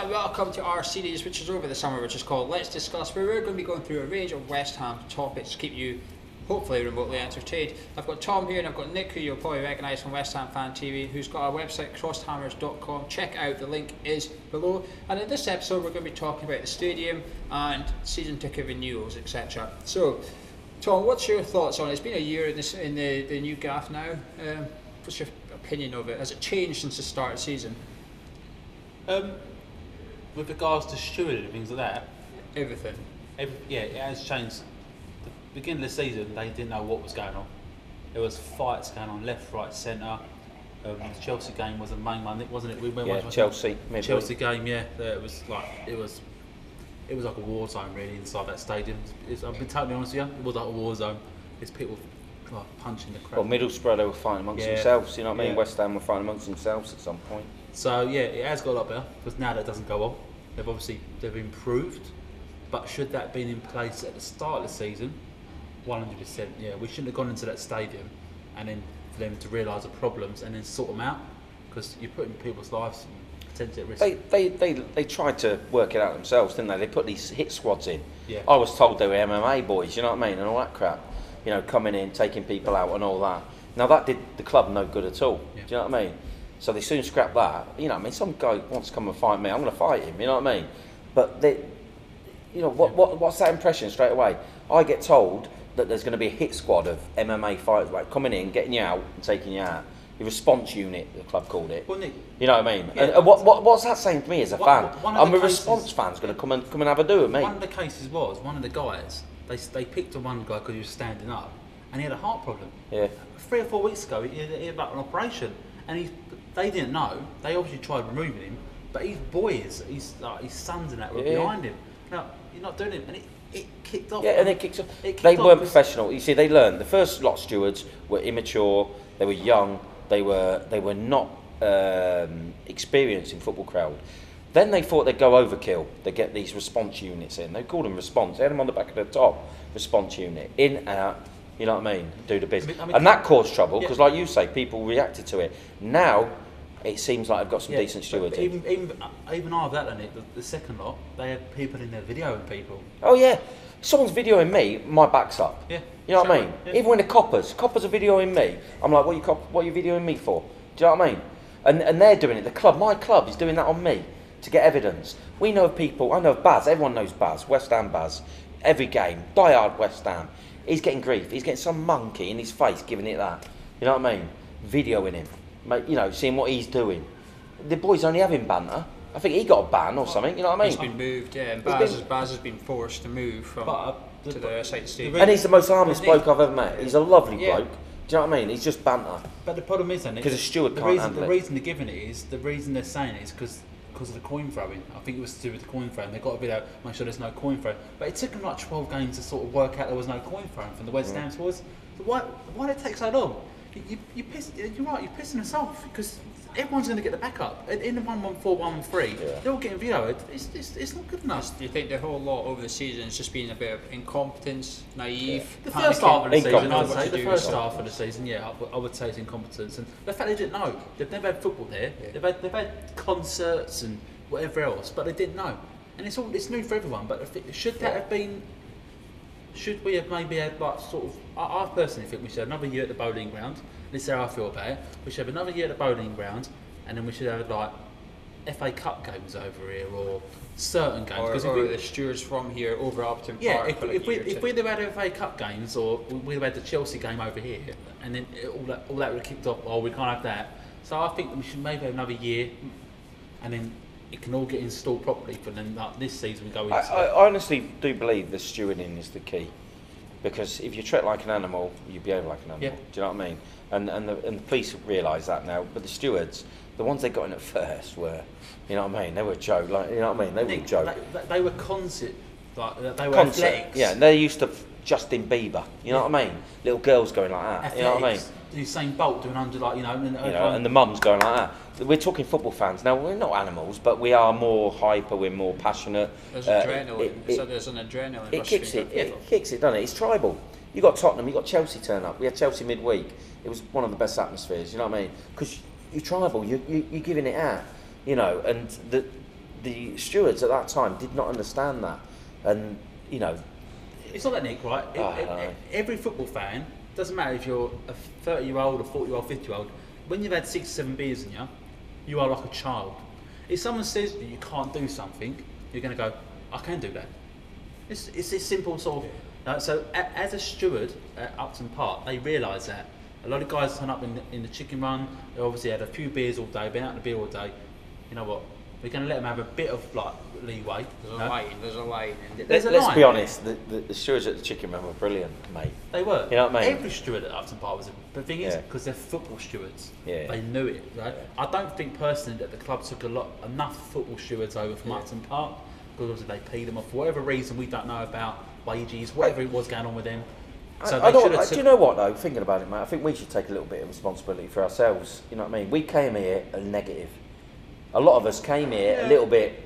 and welcome to our series which is over the summer, which is called Let's Discuss, where we're going to be going through a range of West Ham topics to keep you hopefully remotely entertained. I've got Tom here and I've got Nick, who you'll probably recognise from West Ham Fan TV, who's got our website gonzohammerschat.com. Check out, the link is below. And in this episode we're going to be talking about the stadium and season ticket renewals, etc. So Tom, what's your thoughts on it? It's been a year in the new gaff now. What's your opinion of it? Has it changed since the start of the season? With regards to stewarding and things like that, Everything. Yeah, it has changed. The beginning of the season, they didn't know what was going on. There was fights going on left, right, centre. The Chelsea game was the main one, wasn't it? We went Chelsea game. Yeah, it was like a war zone really inside that stadium. I've been totally honest with you, it was like a war zone. There's people punching the crowd. Well, Middlesbrough, they were fighting amongst themselves. You know what I mean? West Ham were fighting amongst themselves at some point. So yeah, it has got a lot better because now that doesn't go on. They've improved, but should that have been in place at the start of the season, 100%. Yeah, we shouldn't have gone into that stadium, and then for them to realise the problems and then sort them out, because you're putting people's lives potentially at risk. They tried to work it out themselves, didn't they? They put these hit squads in. Yeah. I was told they were MMA boys. You know what I mean? And all that crap. You know, coming in, taking people out, and all that. Now that did the club no good at all. Yeah. Do you know what I mean? So they soon scrapped that. You know, I mean, some guy wants to come and fight me, I'm going to fight him. You know what I mean? But they, you know, what's that impression straight away? I get told that there's going to be a hit squad of MMA fighters, like coming in, getting you out, and taking you out. The response unit, the club called it. Well, Nick, you know what I mean? Yeah. And what's that saying to me as a fan? I'm a response fan's going to come and have a do with me. One of the cases was one of the guys. They picked on one guy because he was standing up, and he had a heart problem. Yeah. 3 or 4 weeks ago, he had about an operation, and they didn't know. They obviously tried removing him, but his boys, his sons and that were behind him. No, you're not doing it, and it kicked off. Yeah, and it kicked off. They weren't professional. You see, they learned. The first lot of stewards were immature. They were young. They were not experienced in football crowd. Then they thought they'd go overkill. They get these response units in. They called them response. They had them on the back of the top. Response unit, in, out. You know what I mean? Do the business. And that caused trouble because, like you say, people reacted to it. Now, it seems like I've got some decent stewards. Even after that, the second lot, they had people in there videoing people. Oh yeah, someone's videoing me, my back's up. Yeah. You know what I mean? Yeah. Even when the coppers are videoing me, I'm like, what are you videoing me for? Do you know what I mean? And they're doing it. The club, my club, is doing that on me to get evidence. We know of people. I know of Baz. Everyone knows Baz. West Ham Baz. Every game, diehard West Ham. He's getting grief. He's getting some monkey in his face giving it that. You know what I mean? Videoing him. You know, seeing what he's doing. The boys only having banter. I think he got a ban or something, you know what I mean? He's been moved, yeah, and Baz has been forced to move from to the side stadium. And he's the most harmless bloke I've ever met. He's a lovely bloke. Do you know what I mean? He's just banter. But the problem is, because a steward can't handle it. The reason they're giving it is, the reason they're saying it is because of the coin throwing. I think it was to do with the coin throwing. They got a video, make sure there's no coin throwing. But it took them like 12 games to sort of work out there was no coin throwing from the West Ham boys. So why did it take so long? You're pissing us off because everyone's going to get the backup in the 1-1-4, 1-3. They're all getting videoed. It's not good enough. Do you think the whole lot over the season has just been a bit of incompetence, naive? The first half of the season, I'd say. The first half of the season, I would say it's incompetence, and the fact they didn't know. They've never had football there. Yeah. They've had concerts and whatever else, but they didn't know. And it's new for everyone. But should that have been? Should we have maybe had like sort of? I personally think we should have another year at the bowling ground. This is how I feel about it. We should have another year at the bowling ground, and then we should have like FA Cup games over here or certain games. Or the stewards from here over Upton Park. If we'd have had FA Cup games, or we'd have had the Chelsea game over here, and then all that would have kicked off. Oh, we can't have that. So I think we should maybe have another year, and then it can all get installed properly for then like this season we go into. I honestly do believe the stewarding is the key, because if you treat like an animal, you behave like an animal. Yeah. Do you know what I mean? And the police realise that now, but the stewards, the ones they got in at first were, you know what I mean? They were a joke. Like, you know what I mean? They were a joke. They were concert, like they were athletics. Yeah, they're used to Justin Bieber. You know what I mean? Little girls going like that. Athletics, you know what I mean? Usain Bolt doing under and the mums going like that. We're talking football fans now. We're not animals, but we are more hyper. We're more passionate. There's adrenaline. There's an adrenaline. It kicks it. It kicks it, doesn't it? It's tribal. You got Tottenham. You got Chelsea turn up. We had Chelsea midweek. It was one of the best atmospheres. You know what I mean? Because you're tribal. You're giving it out. You know, and the stewards at that time did not understand that, and you know, it's not that, Nick, right? Every football fan, doesn't matter if you're a 30-year-old or 40-year-old, 50-year-old, when you've had 6 or 7 beers in you, you are like a child. If someone says that you can't do something, you're going to go, I can do that. It's this simple sort of. So as a steward at Upton Park, they realise that. A lot of guys turn up in the chicken run. They obviously had a few beers all day, been out in the beer all day. You know what? We're going to let them have a bit of like leeway. There's a line. Let's be honest. The stewards at the chicken run were brilliant, mate. They were. You know what I mean? Every steward at Upton Park was. The thing is, because they're football stewards, they knew it. Right? I don't think personally that the club took enough football stewards over from Upton Park, because obviously they paid them off for whatever reason we don't know about, wages, whatever it was going on with them. So do you know what though? Thinking about it, mate, I think we should take a little bit of responsibility for ourselves. You know what I mean? We came here a negative. A lot of us came here a little bit.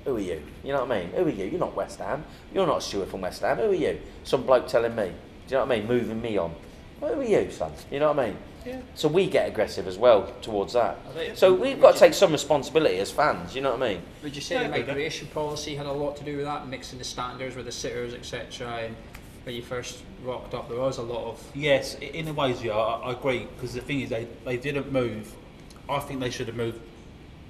Who are you? You know what I mean? Who are you? You're not West Ham. You're not a steward from West Ham. Who are you? Some bloke telling me. Do you know what I mean? Moving me on. Well, who are you, son? You know what I mean? Yeah. So we get aggressive as well towards that. So we've got to take some responsibility as fans. You know what I mean? Would you say the migration policy had a lot to do with that, mixing the standards with the sitters, etc.? And when you first rocked up, there was a lot of. Yes, in a ways, yeah, I agree. Because the thing is, they didn't move. I think they should have moved.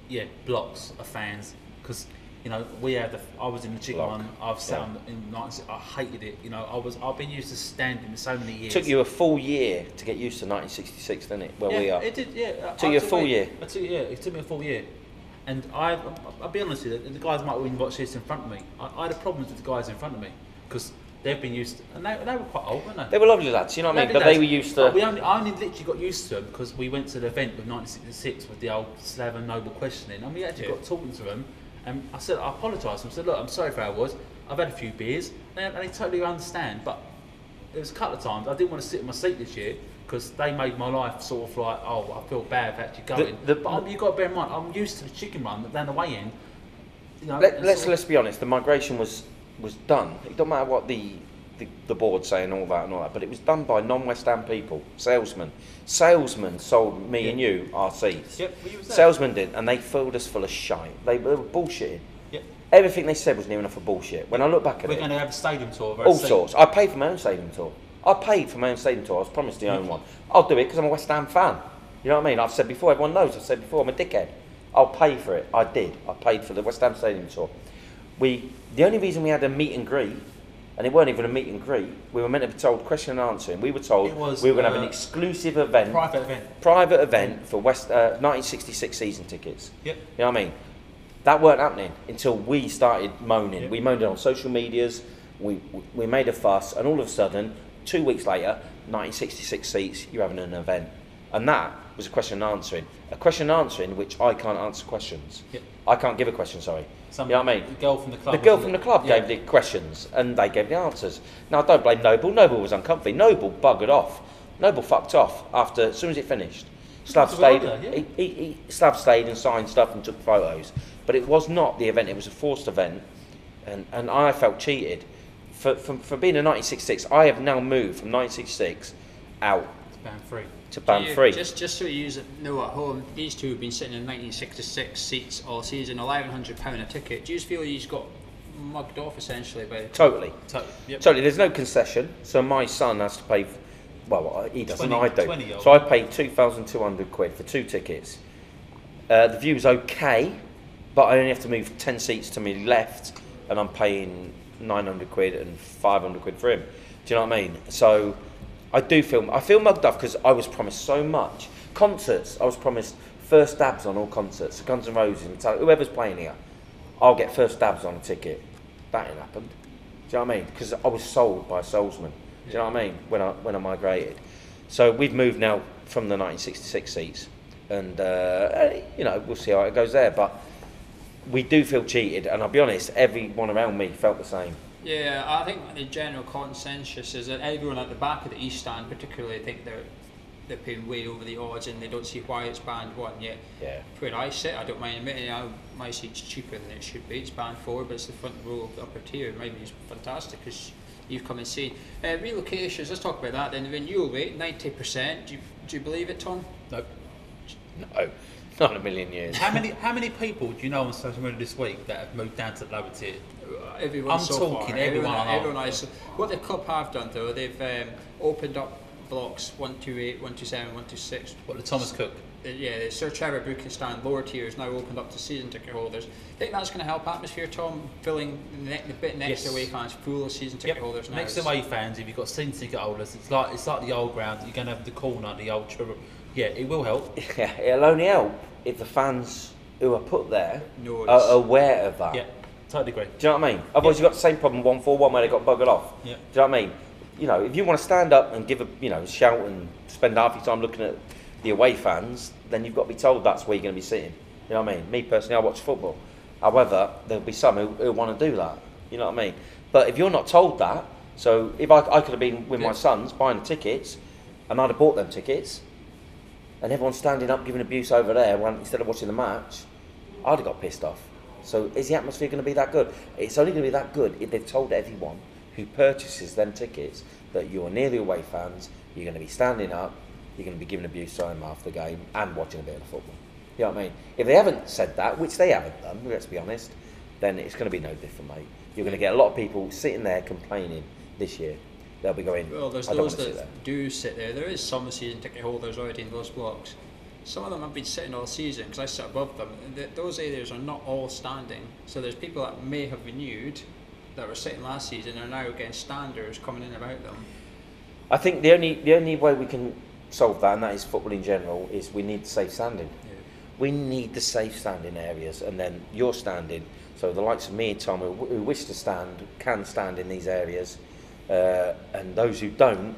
Yeah, blocks of fans, because you know I was in the chicken one. I've sat in nights. I hated it. You know, I've been used to standing so many years. It took you a full year to get used to 1966, didn't it? Where we are. It did. Yeah, it took you a full year. It took me a full year. And I'll be honest with you, the guys might even watch this in front of me. I had problems with the guys in front of me because they've been used to, and they were quite old, weren't they? They were lovely lads, you know what I mean? But they were used to. I only literally got used to them because we went to the event with 1966 with the old Slav and Noble questioning, and we actually got talking to them. And I said, I apologised. I said, look, I'm sorry for how I was. I've had a few beers, and they totally understand. But there was a couple of times I didn't want to sit in my seat this year because they made my life sort of like, oh, I feel bad for actually going. But you've got to bear in mind, I'm used to the chicken run down the way in. You know, let's be honest. The migration was done. It don't matter what the board say and all that, but it was done by non-West Ham people, salesmen. Salesmen sold me and you our seats. Yep, salesmen did, and they filled us full of shite. They were bullshitting. Yep. Everything they said was near enough for bullshit. When I look back at it, we're going to have a stadium tour. All sorts. I paid for my own stadium tour. I was promised to own one. I'll do it because I'm a West Ham fan. You know what I mean? I've said before, everyone knows, I've said before, I'm a dickhead. I'll pay for it. I did. I paid for the West Ham stadium tour. The only reason we had a meet and greet, and it weren't even a meet and greet, we were meant to be told question and answer, and we were told we were going to have an exclusive event. Private event for 1966 season tickets. Yep. You know what I mean? That weren't happening until we started moaning. Yep. We moaned it on social medias, we made a fuss, and all of a sudden, 2 weeks later, 1966 seats, you're having an event. And that was a question and answering. A question and answering which I can't answer questions. Yep. I can't give a question, sorry. You know what I mean? The girl from the club. The girl from the club gave the questions and they gave the answers. Now, I don't blame Noble. Noble was uncomfy. Noble buggered off. Noble fucked off as soon as it finished. Slav stayed. Slav stayed and signed stuff and took photos. But it was not the event. It was a forced event, and I felt cheated. For being a 1966, I have now moved from 1966 out to band free. Just so you know at home, these two have been sitting in 1966 seats all season, £1,100 a ticket. Do you feel you got mugged off essentially by Totally. Yep. Totally. There's no concession, so my son has to pay. Well, he doesn't. 20, I do. 20 so I paid £2,200 for 2 tickets. The view's okay, but I only have to move 10 seats to my left, and I'm paying £900 and £500 for him. Do you know what I mean? So I feel mugged off because I was promised so much. Concerts, I was promised first dabs on all concerts. Guns N' Roses, Metallica, whoever's playing here, I'll get first dabs on a ticket. That ain't happened. Do you know what I mean? Because I was sold by a salesman. Do you know what I mean? When I migrated. So we've moved now from the 1966 seats, and we'll see how it goes there. But we do feel cheated, and I'll be honest, everyone around me felt the same. Yeah, I think the general consensus is that everyone at the back of the East Stand particularly think they're paying way over the odds and they don't see why it's band 1 yet. Yeah. Where I sit, I don't mind admitting my seat's cheaper than it should be. It's band 4, but it's the front row of the upper tier. My view's fantastic because you've come and seen. Relocations, let's talk about that then. The renewal rate, 90%. Do you believe it, Tom? No. Not in a million years. How many people do you know on social media this week that have moved down to the lower tier? Everyone I'm so talking far. everyone. What the club have done though, they've opened up blocks 128, 127, 126. What, the Thomas Cook? Yeah, the Sir Trevor booking stand lower tier is now opened up to season ticket holders. I think that's going to help atmosphere, Tom, filling the bit next to away fans full of season ticket holders now. Next to away fans, if you've got season ticket holders, it's like the old ground. You're going to have the corner, the old Trevor. Yeah, it will help. Yeah, it'll only help if the fans who are put there are aware of that. Yeah, totally agree. Do you know what I mean? Otherwise, you've got the same problem 141 where they got buggered off. Yeah. Do you know what I mean? You know, if you want to stand up and give a shout and spend half your time looking at the away fans, then you've got to be told that's where you're going to be sitting. You know what I mean? Me personally, I watch football. However, there'll be some who want to do that. You know what I mean? But if you're not told that, so if I could have been with my sons buying the tickets, and I'd have bought them tickets, and everyone's standing up giving abuse over there instead of watching the match, I'd have got pissed off. So is the atmosphere going to be that good? It's only going to be that good if they've told everyone who purchases them tickets that you're near the away fans, you're going to be standing up, you're going to be giving abuse to them after the game and watching a bit of the football. You know what I mean? If they haven't said that, which they haven't done, let's be honest, then it's going to be no different, mate. You're going to get a lot of people sitting there complaining this year. They'll be going, well, there's those that do sit there. There is some season ticket holders already in those blocks. Some of them have been sitting all season because I sit above them. Those areas are not all standing. So there's people that may have renewed that were sitting last season and are now getting standers coming in about them. I think the only way we can solve that, and that is football in general, is we need safe standing. Yeah. We need the safe standing areas, and then you're standing. So the likes of me and Tom who wish to stand can stand in these areas. And those who don't,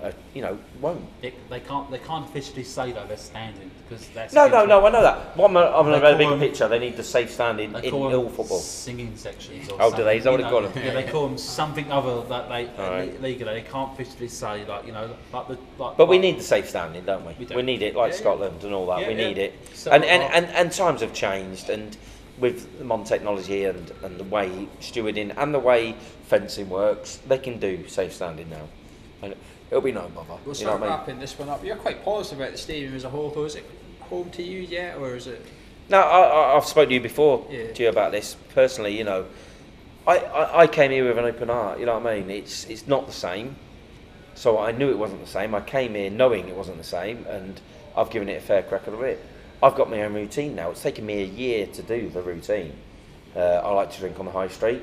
won't. They can't officially say that they're standing because that's. No, I know that. I'm a big picture. They need the safe standing in all football. Singing sections. Or do they? Is that what they call them? Yeah, they call them something other that they legally they can't officially say But we need the safe standing, don't we? We need it, like Scotland and all that. We need it. So and times have changed, and with modern technology and the way stewarding and the way fencing works, they can do safe standing now. And it'll be no bother. We'll start wrapping this one up. You're quite positive about the stadium as a whole, though. Is it home to you yet, or is it? No, I've spoken to you before to you about this personally. I came here with an open heart. You know what I mean? It's not the same. So I knew it wasn't the same. I came here knowing it wasn't the same, and I've given it a fair crack of the whip. I've got my own routine now. It's taken me a year to do the routine. I like to drink on the high street.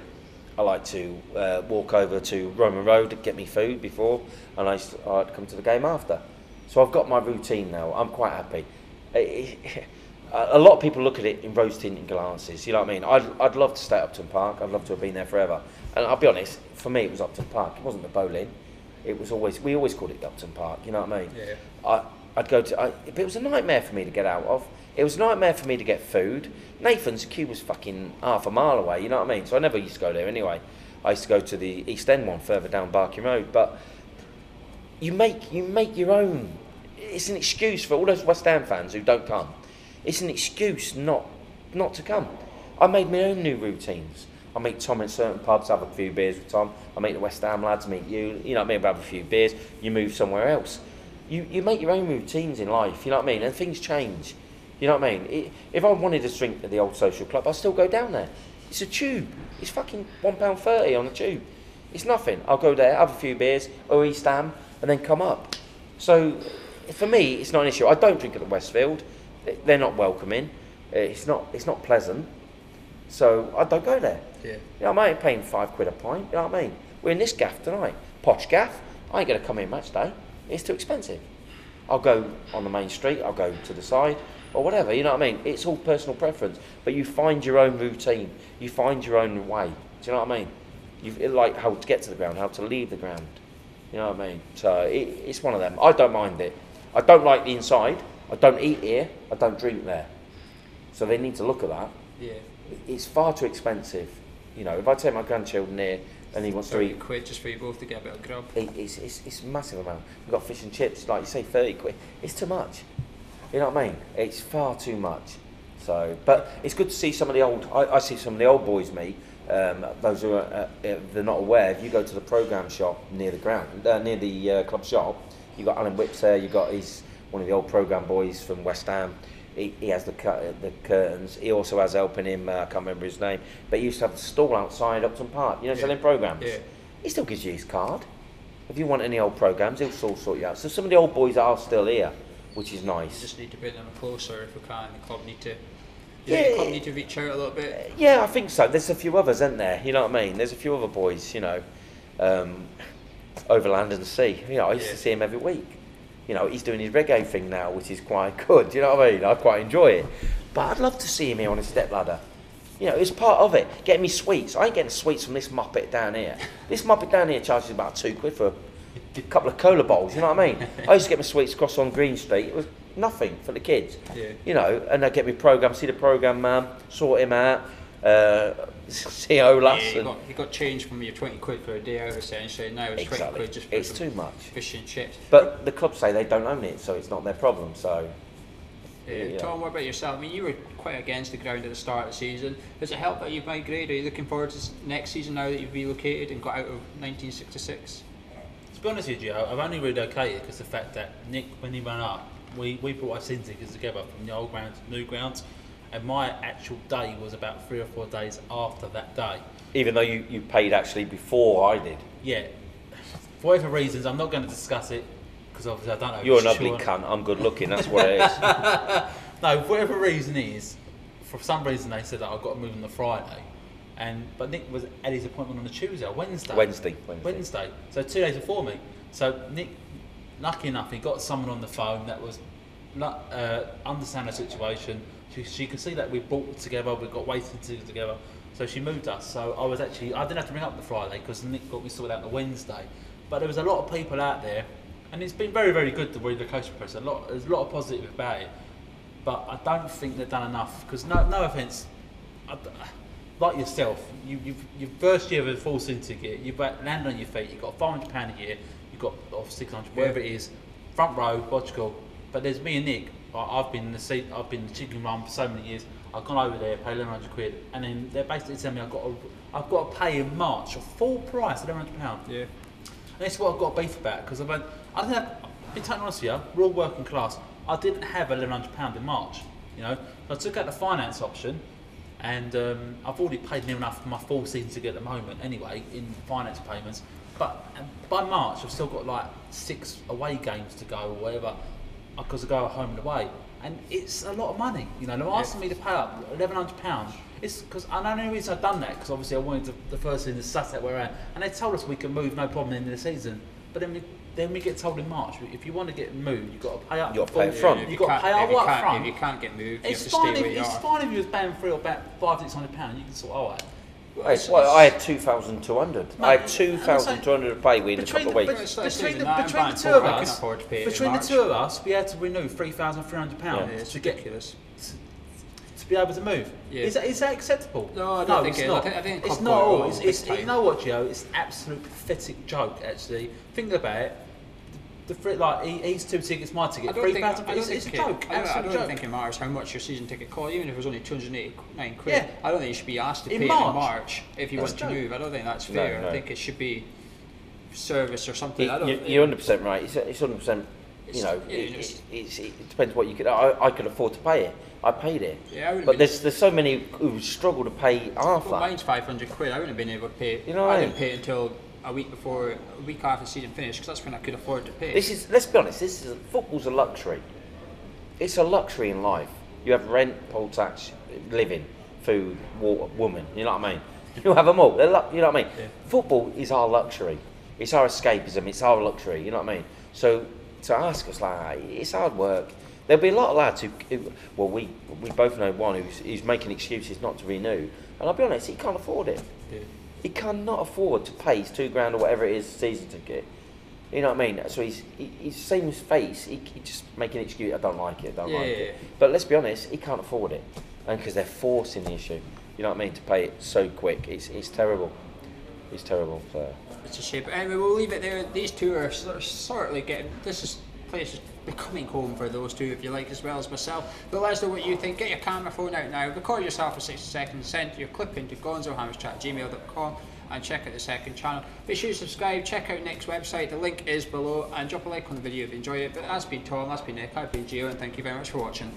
I like to walk over to Roman Road to get me food before, and I like to come to the game after. So I've got my routine now. I'm quite happy. A lot of people look at it in rose-tinted glances. You know what I mean? I'd love to stay at Upton Park. I'd love to have been there forever. And I'll be honest, for me it was Upton Park. It wasn't the bowling. It was we always called it Upton Park. You know what I mean? Yeah. I'd go to, but it was a nightmare for me to get out of. It was a nightmare for me to get food. Nathan's queue was fucking half a mile away, you know what I mean? So I never used to go there anyway. I used to go to the East End one further down Barking Road. But you make your own. It's an excuse for all those West Ham fans who don't come. It's an excuse not to come. I made my own new routines. I meet Tom in certain pubs, have a few beers with Tom. I meet the West Ham lads, meet you. You know what I mean? Have a few beers. You move somewhere else. You make your own routines in life, you know what I mean? And things change, you know what I mean? If I wanted to drink at the old social club, I'll still go down there. It's a tube. It's fucking £1.30 on the tube. It's nothing. I'll go there, have a few beers, or East Ham, and then come up. So, for me, it's not an issue. I don't drink at the Westfield. They're not welcoming. It's not pleasant. So, I don't go there. Yeah. You know what I mean? I'm paying £5 a pint, you know what I mean? We're in this gaff tonight. Posh gaff. I ain't going to come in match day. It's too expensive. I'll go on the main street, I'll go to the side, or whatever, you know what I mean? It's all personal preference, but you find your own routine, you find your own way, do you know what I mean? You like how to get to the ground, how to leave the ground, you know what I mean? So it's one of them. I don't mind it. I don't like the inside, I don't eat here, I don't drink there. So they need to look at that. Yeah. It's far too expensive. You know, if I take my grandchildren here, and he wants to eat £30 just for you both to get a bit of grub. It's a massive amount. We've got fish and chips, like you say, £30. It's too much. You know what I mean? It's far too much. So, but it's good to see some of the old. I see some of the old boys meet. Those who are they're not aware. If you go to the programme shop near the ground, near the club shop, you got Alan Whips there. You got he's one of the old programme boys from West Ham. he has the curtains. He also has helping him. I can't remember his name, but he used to have the stall outside Upton Park. You know, selling programs. Yeah. He still gives you his card. If you want any old programs, he'll sort you out. So some of the old boys are still here, which is nice. We just need to bring them closer if we can. The club need to. The club need to reach out a little bit. Yeah, I think so. There's a few others, isn't there? You know what I mean? There's a few other boys, you know, over land and sea. You know, I used to see him every week. You know, he's doing his reggae thing now, which is quite good. You know what I mean? I quite enjoy it. But I'd love to see him here on a step ladder. You know, it's part of it. Getting me sweets. I ain't getting sweets from this muppet down here. This muppet down here charges about £2 for a couple of cola bottles. You know what I mean? I used to get my sweets across on Green Street. It was nothing for the kids. Yeah. You know, and I get me program, see the program man, sort him out, see Olas. Yeah, you got change from your £20 for a day out essentially. Now it's £20 just for it's too much. Fish and chips. But the club say they don't own it, so it's not their problem. So. Yeah. Tom, what about yourself? I mean, you were quite against the ground at the start of the season. Does it help that you've migrated? Are you looking forward to next season now that you've relocated and got out of 1966? To be honest with you, I've only relocated because the fact that Nick, when he ran up, we brought our season tickets together from the old grounds to new grounds, and my actual day was about 3 or 4 days after that day. Even though you paid actually before I did? Yeah. For whatever reasons, I'm not going to discuss it, because obviously I don't know. You're an ugly cunt, I'm good looking, that's what it is. No, for whatever reason is, for some reason they said that I've got to move on the Friday, but Nick was at his appointment on the Tuesday or Wednesday. Wednesday. So 2 days before me. So Nick, lucky enough, he got someone on the phone that was understand the situation. She could see that we brought it together, we got waiting together. So she moved us. So I didn't have to ring up the Friday because Nick got me sorted out the Wednesday. But there was a lot of people out there. And it's been very, very good, the relocation process. There's a lot of positive about it, but I don't think they've done enough. Because no offence, like yourself, your first year of a full season ticket, you've landed on your feet. You've got £500 a year. You've got $600, whatever it is, front row, logical. But there's me and Nick. I've been in the seat. I've been in the chicken run for so many years. I've gone over there, paid £1,100, and then they're basically telling me I've got to pay in March a full price, £1,100. Yeah. And that's what I've got beef about, because I've been totally honest with you, we're all working class. I didn't have £1,100 in March, you know. So I took out the finance option, and I've already paid near enough for my full season ticket at the moment anyway, in finance payments. But by March, I've still got like 6 away games to go or whatever, because I go home and away. And it's a lot of money, you know. They're asking me to pay up £1,100. It's because the only reason I've done that because obviously I wanted the first season to suss out where we're at, and they told us we can move no problem in the season. But then we get told in March if you want to get moved, you've got to pay up. You've got to pay up front. You've got to pay up front. If you can't get moved, you have to stay where you are. It's fine if you was paying for about £500-600. You can sort of alright. Well, I had 2,200. I had 2,200 to pay within a couple of weeks. Between the two of us, we had to renew £3,300 It's ridiculous. To be able to move. Yeah. Is that acceptable? No, I don't think it's not. I think it's not. You know what, Joe? It's an absolute pathetic joke. Actually, think about it. He's 2 tickets, my ticket, £3,000. It's a joke. I don't think it matters how much your season ticket costs, even if it was only £289. Yeah. I don't think you should be asked to pay it in March if you want to move. I don't think that's fair. No. I think it should be service or something. You're 100% right. It's 100%. You know, it depends what you could. I could afford to pay it. I paid it. Yeah, but there's so many who struggle to pay half that. Mine's £500. I wouldn't have been able to pay it. You know, I didn't pay it until a week after the season finished, because that's when I could afford to pay. Let's be honest, football's a luxury. It's a luxury in life. You have rent, poll tax, living, food, water, woman. You know what I mean? You have them all. You know what I mean? Yeah. Football is our luxury. It's our escapism. It's our luxury. You know what I mean? So to ask us like, it's hard work. There'll be a lot of lads who we both know one who's making excuses not to renew, and I'll be honest, he can't afford it. Yeah. He cannot afford to pay his £2,000 or whatever it is season ticket. You know what I mean? So he's seen his face. He just making an excuse. I don't like it. It. But let's be honest, he can't afford it, and because they're forcing the issue. You know what I mean? To pay it so quick, it's terrible. It's terrible. So. It's a shame. But anyway, we'll leave it there. These two are sort of getting. Place is becoming home for those two, if you like, as well as myself. But let us know what you think. Get your camera phone out now, record yourself for 60 seconds, send your clip into gonzohammerschat@gmail.com, and check out the second channel. Be sure to subscribe, check out Nick's website, the link is below, and drop a like on the video if you enjoyed it. But that's been Tom, that's been Nick, I've been Gio, and thank you very much for watching.